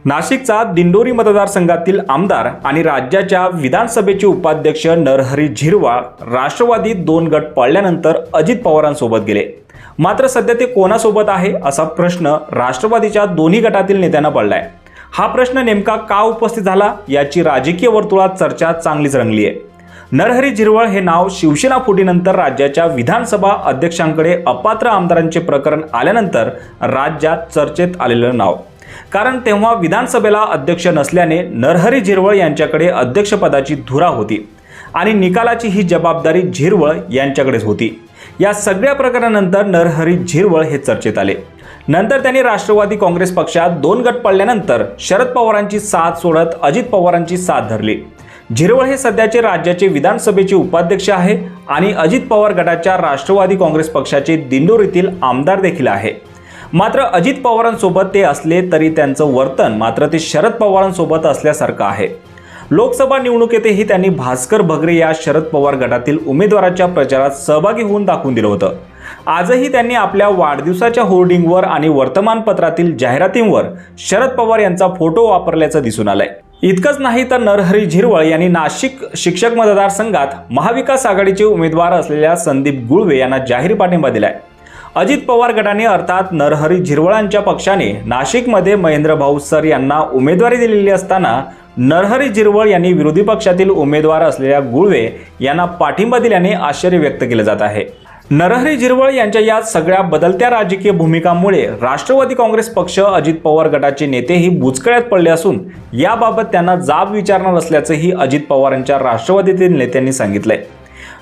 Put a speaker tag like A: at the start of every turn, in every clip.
A: नाशिकचा दिंडोरी मतदारसंघातील आमदार आणि राज्याच्या विधानसभेचे उपाध्यक्ष नरहरी झिरवाळ राष्ट्रवादीत 2 गट पडल्यानंतर अजित पवारांसोबत गेले। मात्र सध्या ते कोणासोबत आहे असा प्रश्न राष्ट्रवादीच्या दोन्ही गटातील नेत्यांना पडलाय। हा प्रश्न नेमका का उपस्थित झाला याची राजकीय वर्तुळात चर्चा चांगलीच रंगली आहे। नरहरी झिरवाळ हे नाव शिवसेना फुटीनंतर राज्याच्या विधानसभा अध्यक्षांकडे अपात्र आमदारांचे प्रकरण आल्यानंतर राज्यात चर्चेत आलेलं नाव। कारण तेव्हा विधानसभेला अध्यक्ष नसल्याने नरहरी झिरवाळ यांच्याकडे अध्यक्षपदाची धुरा होती आणि निकालाची ही जबाबदारी झिरवाळ यांच्याकडेच होती। या सगळ्या प्रकरणानंतर नरहरी झिरवाळ हे चर्चेत आले। नंतर त्यांनी राष्ट्रवादी काँग्रेस पक्षात 2 गट पडल्यानंतर शरद पवारांची साथ सोडत अजित पवारांची साथ धरली। झिरवाळ हे सध्याचे राज्याचे विधानसभेचे उपाध्यक्ष आहे आणि अजित पवार गटाच्या राष्ट्रवादी काँग्रेस पक्षाचे दिंडोरीतील आमदार देखील आहे। मात्र अजित पवारांसोबत ते असले तरी त्यांचं वर्तन मात्र ते शरद पवारांसोबत असल्यासारखं आहे। लोकसभा निवडणुकीतही त्यांनी भास्कर भगरे या शरद पवार गटातील उमेदवाराच्या प्रचारात सहभागी होऊन दाखवून दिलं होतं। आजही त्यांनी आपल्या वाढदिवसाच्या होर्डिंगवर आणि वर्तमानपत्रातील जाहिरातींवर शरद पवार यांचा फोटो वापरल्याचं दिसून आलंय। इतकंच नाही तर नरहरी झिरवाळ यांनी नाशिक शिक्षक मतदारसंघात महाविकास आघाडीचे उमेदवार असलेल्या संदीप गुळवे यांना जाहीर पाठिंबा दिलाय। अजित पवार गटाने अर्थात नरहरी झिरवाळांच्या पक्षाने नाशिकमध्ये महेंद्रभाऊ सर यांना उमेदवारी दिलेली असताना नरहरी झिरवाळ यांनी विरोधी पक्षातील उमेदवार असलेल्या गुळवे यांना पाठिंबा दिल्याने आश्चर्य व्यक्त केले जात आहे। नरहरी झिरवाळ यांच्या या सगळ्या बदलत्या राजकीय भूमिकांमुळे राष्ट्रवादी काँग्रेस पक्ष अजित पवार गटाचे नेतेही बुचकळ्यात पडले असून याबाबत त्यांना जाब विचारणार असल्याचंही अजित पवारांच्या राष्ट्रवादीतील नेत्यांनी सांगितलंय।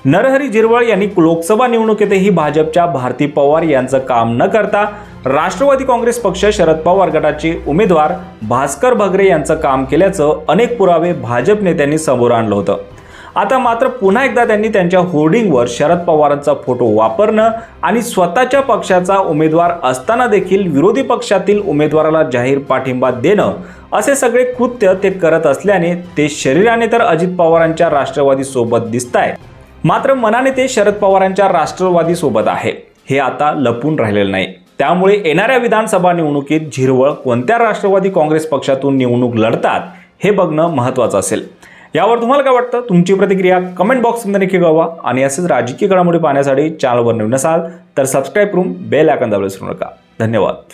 A: नरहरी झिरवाळ यांनी लोकसभा निवडणुकीतही भाजपच्या भारती पवार यांचं काम न करता राष्ट्रवादी काँग्रेस पक्ष शरद पवार गटाचे उमेदवार भास्कर भगरे यांचं काम केल्याचं अनेक पुरावे भाजप नेत्यांनी समोर आणलं होतं। आता मात्र पुन्हा एकदा त्यांनी त्यांच्या होर्डिंगवर शरद पवारांचा फोटो वापरणं आणि स्वतःच्या पक्षाचा उमेदवार असताना देखील विरोधी पक्षातील उमेदवाराला जाहीर पाठिंबा देणं असे सगळे कृत्य ते करत असल्याने ते शरीराने तर अजित पवारांच्या राष्ट्रवादी सोबत दिसताय, मात्र मनाने ते शरद पवारांच्या राष्ट्रवादी सोबत आहे हे आता लपून राहिलेलं नाही। त्यामुळे येणाऱ्या विधानसभा निवडणुकीत झिरवाळ कोणत्या राष्ट्रवादी काँग्रेस पक्षातून निवडणूक लढतात हे बघणं महत्त्वाचं असेल। यावर तुम्हाला काय वाटतं? तुमची प्रतिक्रिया कमेंट बॉक्समध्ये नक्की कळवा आणि असेच राजकीय घडामोडी पाहण्यासाठी चॅनलवर नवीन असाल तर सबस्क्राईब करून बेल आयकॉन दाबायला विसरू नका। धन्यवाद।